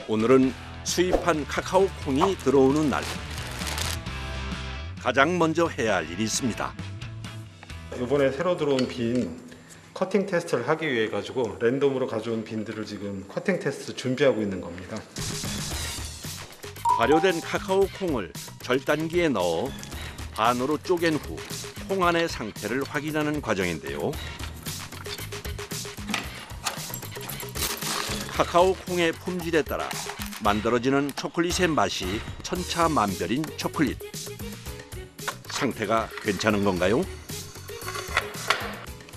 오늘은 수입한 카카오 콩이 들어오는 날. 가장 먼저 해야 할 일이 있습니다. 이번에 새로 들어온 빈 커팅 테스트를 하기 위해 가지고 랜덤으로 가져온 빈들을 지금 커팅 테스트 준비하고 있는 겁니다. 발효된 카카오 콩을 절단기에 넣어 반으로 쪼갠 후 콩 안의 상태를 확인하는 과정인데요. 카카오 콩의 품질에 따라 만들어지는 초콜릿의 맛이 천차만별인 초콜릿. 상태가 괜찮은 건가요?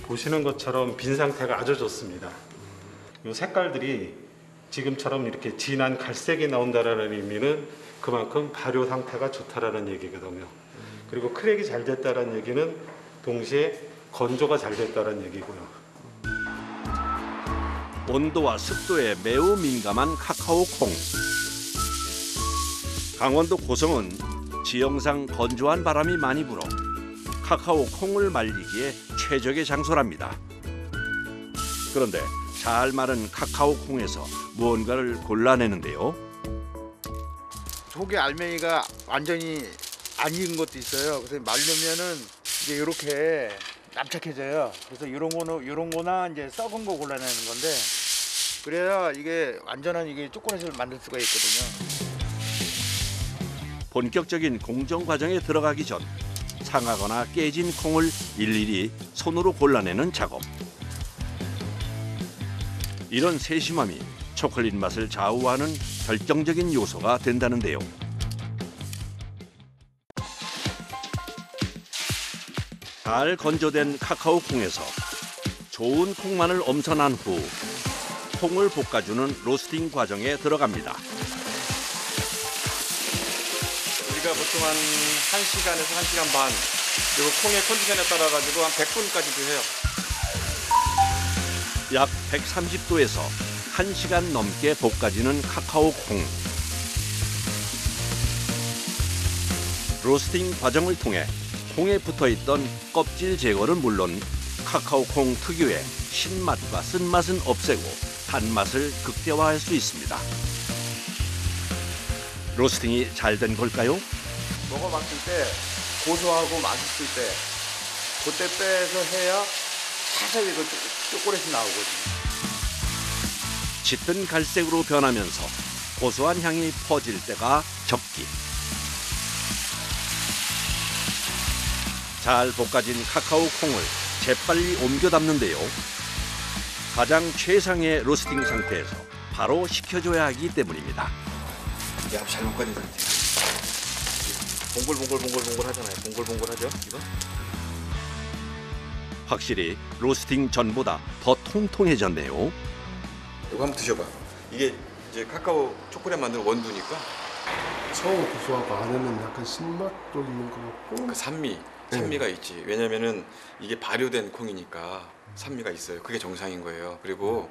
보시는 것처럼 빈 상태가 아주 좋습니다. 이 색깔들이 지금처럼 이렇게 진한 갈색이 나온다라는 의미는 그만큼 발효 상태가 좋다라는 얘기거든요. 그리고 크랙이 잘 됐다라는 얘기는 동시에 건조가 잘 됐다라는 얘기고요. 온도와 습도에 매우 민감한 카카오 콩. 강원도 고성은 지형상 건조한 바람이 많이 불어 카카오 콩을 말리기에 최적의 장소랍니다. 그런데 잘 마른 카카오 콩에서 무언가를 골라내는데요. 속에 알맹이가 완전히 안 익은 것도 있어요. 그래서 말리면은 이제 이렇게 납작해져요. 그래서 이런 거나 이제 썩은 거 골라내는 건데, 그래야 이게 완전한 이게 초콜릿을 만들 수가 있거든요. 본격적인 공정 과정에 들어가기 전 상하거나 깨진 콩을 일일이 손으로 골라내는 작업. 이런 세심함이 초콜릿 맛을 좌우하는 결정적인 요소가 된다는데요. 잘 건조된 카카오 콩에서 좋은 콩만을 엄선한 후 콩을 볶아주는 로스팅 과정에 들어갑니다. 우리가 보통 한 1시간에서 1시간 반, 그리고 콩의 컨디션에 따라 가지고 한 100분까지도 해요. 약 130도에서 1시간 넘게 볶아지는 카카오 콩. 로스팅 과정을 통해 콩에 붙어있던 껍질 제거는 물론 카카오 콩 특유의 신맛과 쓴맛은 없애고 단맛을 극대화할 수 있습니다. 로스팅이 잘 된 걸까요? 먹어봤을 때 고소하고 맛있을 때 그때 빼서 해야 자세히 그 초콜릿이 나오거든요. 짙은 갈색으로 변하면서 고소한 향이 퍼질 때가 적기. 잘 볶아진 카카오 콩을 재빨리 옮겨 담는데요. 가장 최상의 로스팅 상태에서 바로 식혀줘야 하기 때문입니다. 야, 잘 볶아진 상태. 봉글봉글 하잖아요. 봉글봉글 하죠, 이거? 확실히 로스팅 전보다 더 통통해졌네요. 이거 한번 드셔봐. 이게 이제 카카오 초콜릿 만드는 원두니까 처음 고소하고 안에는 약간 신맛도 있는 것 같고. 그 산미가 있지. 왜냐면은 이게 발효된 콩이니까 산미가 있어요. 그게 정상인 거예요. 그리고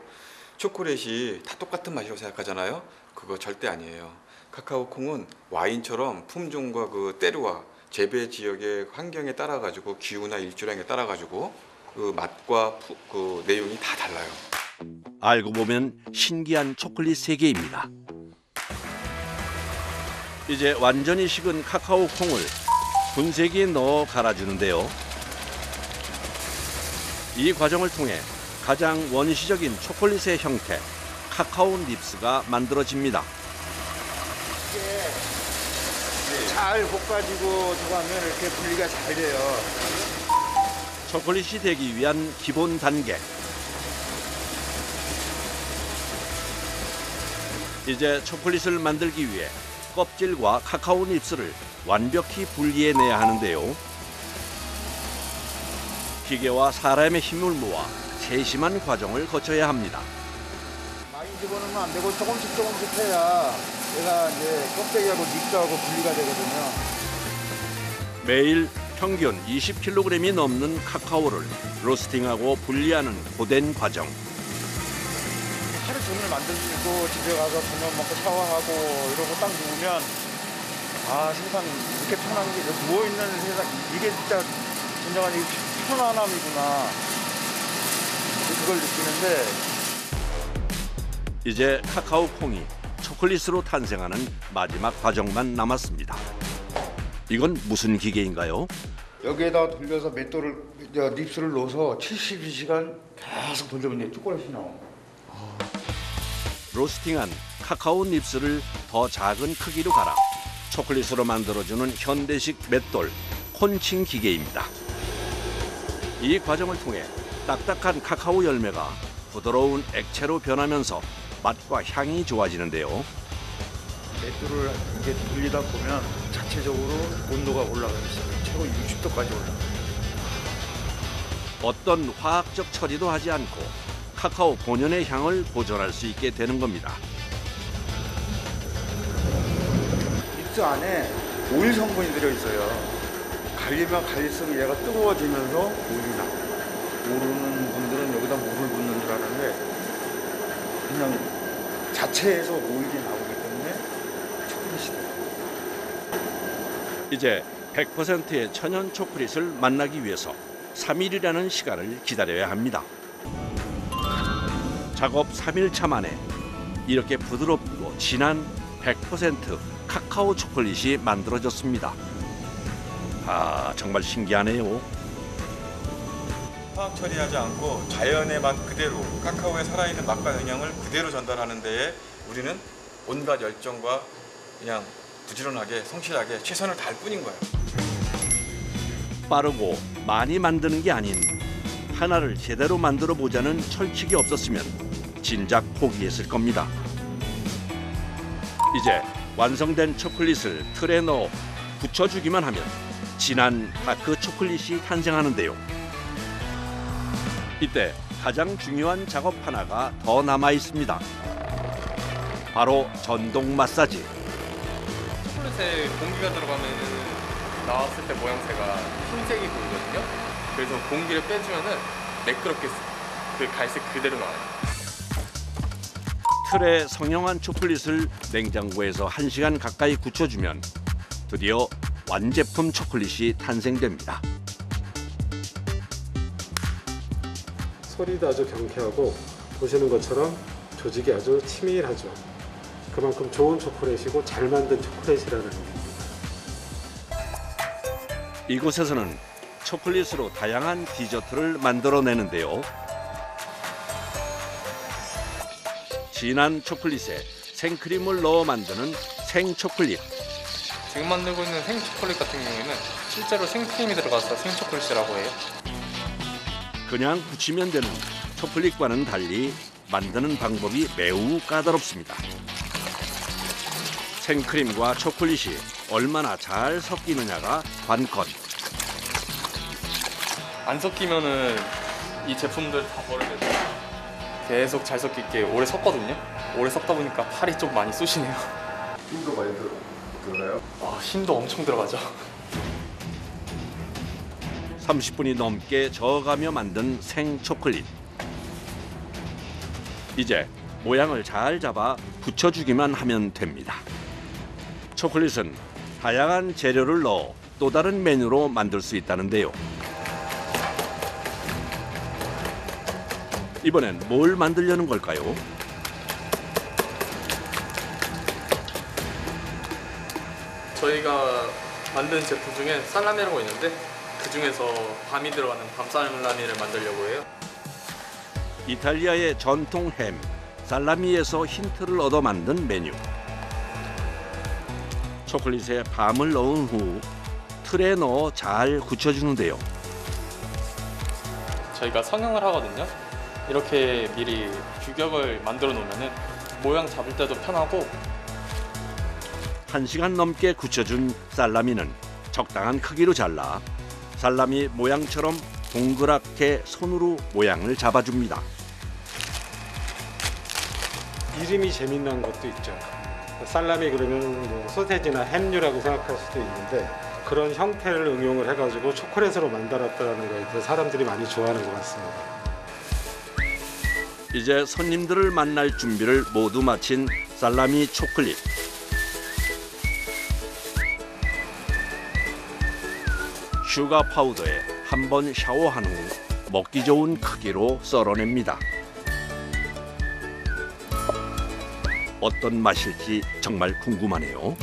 초콜릿이 다 똑같은 맛이라고 생각하잖아요. 그거 절대 아니에요. 카카오 콩은 와인처럼 품종과 그 때루와 재배 지역의 환경에 따라 가지고 기후나 일조량에 따라 가지고 그 맛과 그 내용이 다 달라요. 알고 보면 신기한 초콜릿 세계입니다. 이제 완전히 식은 카카오 콩을 분쇄기에 넣어 갈아주는데요. 이 과정을 통해 가장 원시적인 초콜릿의 형태, 카카오 닙스가 만들어집니다. 이게 잘 볶아지고 들어가면 이렇게 분리가 잘 돼요. 초콜릿이 되기 위한 기본 단계. 이제 초콜릿을 만들기 위해 껍질과 카카오 닙스를 완벽히 분리해내야 하는데요. 기계와 사람의 힘을 모아 세심한 과정을 거쳐야 합니다. 많이 집어넣으면 안 되고 조금씩 해야 얘가 이제 껍데기하고 닙스하고 분리가 되거든요. 매일 평균 20kg이 넘는 카카오를 로스팅하고 분리하는 고된 과정. 하루 종일 만들고 집에 가서 저녁 먹고 샤워하고 이러고 딱 누우면 아, 세상 이렇게 편한 게 누워있는 세상, 이게 진짜 진정한 편안함이구나, 그걸 느끼는데. 이제 카카오 콩이 초콜릿으로 탄생하는 마지막 과정만 남았습니다. 이건 무슨 기계인가요? 여기에다 돌려서 맷돌을 닙스를 넣어서 72시간 계속 돌려보면 초콜릿이 나와. 로스팅한 카카오 닙스를 더 작은 크기로 갈아 초콜릿으로 만들어주는 현대식 맷돌 콘칭 기계입니다. 이 과정을 통해 딱딱한 카카오 열매가 부드러운 액체로 변하면서 맛과 향이 좋아지는데요. 맷돌을 이렇게 돌리다 보면 자체적으로 온도가 올라가기 시작해요. 최고 60도까지 올라가요. 어떤 화학적 처리도 하지 않고 카카오 본연의 향을 보존할 수 있게 되는 겁니다. 닙스 안에 오일 성분이 들어있어요. 갈리면 갈릴수록 얘가 뜨거워지면서 오일이 나와요. 모르는 분들은 여기다 물을 붓는 줄 아는데 그냥 자체에서 오일이 나오기 때문에 초콜릿이 돼요. 이제 100%의 천연 초콜릿을 만나기 위해서 3일이라는 시간을 기다려야 합니다. 작업 3일차 만에 이렇게 부드럽고 진한 100% 카카오 초콜릿이 만들어졌습니다. 아, 정말 신기하네요. 화학 처리하지 않고 자연의 맛 그대로 카카오의 살아있는 맛과 영양을 그대로 전달하는 데에 우리는 온갖 열정과 그냥 부지런하게 성실하게 최선을 다할 뿐인 거예요. 빠르고 많이 만드는 게 아닌 하나를 제대로 만들어 보자는 철칙이 없었으면 진작 포기했을 겁니다. 이제 완성된 초콜릿을 틀에 넣어 붙여주기만 하면 진한 다크 초콜릿이 탄생하는데요. 이때 가장 중요한 작업 하나가 더 남아 있습니다. 바로 전동 마사지. 초콜릿에 공기가 들어가면은 나왔을 때 모양새가 흰색이 보이거든요. 그래서 공기를 빼주면은 매끄럽게 그 갈색 그대로 나와요. 틀에 성형한 초콜릿을 냉장고에서 1시간 가까이 굳혀주면 드디어 완제품 초콜릿이 탄생됩니다. 소리도 아주 경쾌하고 보시는 것처럼 조직이 아주 치밀하죠. 그만큼 좋은 초콜릿이고 잘 만든 초콜릿이라는 겁니다. 이곳에서는 초콜릿으로 다양한 디저트를 만들어내는데요. 진한 초콜릿에 생크림을 넣어 만드는 생초콜릿. 지금 만들고 있는 생초콜릿 같은 경우에는 실제로 생크림이 들어가서 생초콜릿이라고 해요. 그냥 붙이면 되는 초콜릿과는 달리 만드는 방법이 매우 까다롭습니다. 생크림과 초콜릿이 얼마나 잘 섞이느냐가 관건. 안 섞이면은 이 제품들 다 버려져요. 계속 잘 섞일게 오래 섞거든요. 오래 섞다 보니까 팔이 좀 많이 쑤시네요. 힘도 많이 들어가요? 힘도 엄청 들어가죠. 30분이 넘게 저어가며 만든 생초콜릿. 이제 모양을 잘 잡아 붙여주기만 하면 됩니다. 초콜릿은 다양한 재료를 넣어 또 다른 메뉴로 만들 수 있다는데요. 이번엔 뭘 만들려는 걸까요? 저희가 만든 제품 중에 살라미라고 있는데 그 중에서 밤이 들어가는 밤살라미를 만들려고 해요. 이탈리아의 전통 햄, 살라미에서 힌트를 얻어 만든 메뉴. 초콜릿에 밤을 넣은 후 틀에 넣어 잘 굳혀주는데요. 저희가 성형을 하거든요. 이렇게 미리 규격을 만들어 놓으면 모양 잡을 때도 편하고 1시간 넘게 굳혀준 살라미는 적당한 크기로 잘라 살라미 모양처럼 동그랗게 손으로 모양을 잡아줍니다. 이름이 재미난 것도 있죠. 살라미 그러면 뭐 소세지나 햄류라고 생각할 수도 있는데 그런 형태를 응용을 해가지고 초콜릿으로 만들었다는 거에 대해서 사람들이 많이 좋아하는 것 같습니다. 이제 손님들을 만날 준비를 모두 마친 살라미 초콜릿. 슈가 파우더에 한 번 샤워한 후 먹기 좋은 크기로 썰어냅니다. 어떤 맛일지 정말 궁금하네요.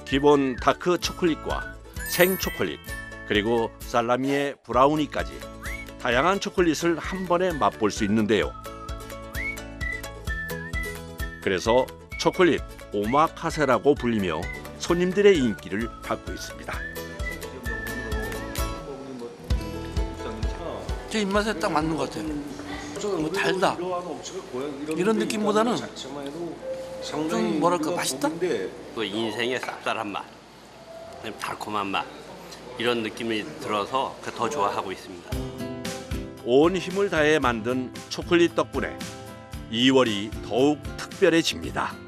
기본 다크 초콜릿과 생초콜릿, 그리고 살라미에 브라우니까지 다양한 초콜릿을 한 번에 맛볼 수 있는데요. 그래서 초콜릿 오마카세라고 불리며 손님들의 인기를 받고 있습니다. 제 입맛에 딱 맞는 것 같아요. 좀 달다. 이런 느낌보다는 좀 뭐랄까 맛있다? 그 인생의 쌉쌀한 맛, 달콤한 맛 이런 느낌이 들어서 더 좋아하고 있습니다. 온 힘을 다해 만든 초콜릿 덕분에 2월이 더욱 특별해집니다.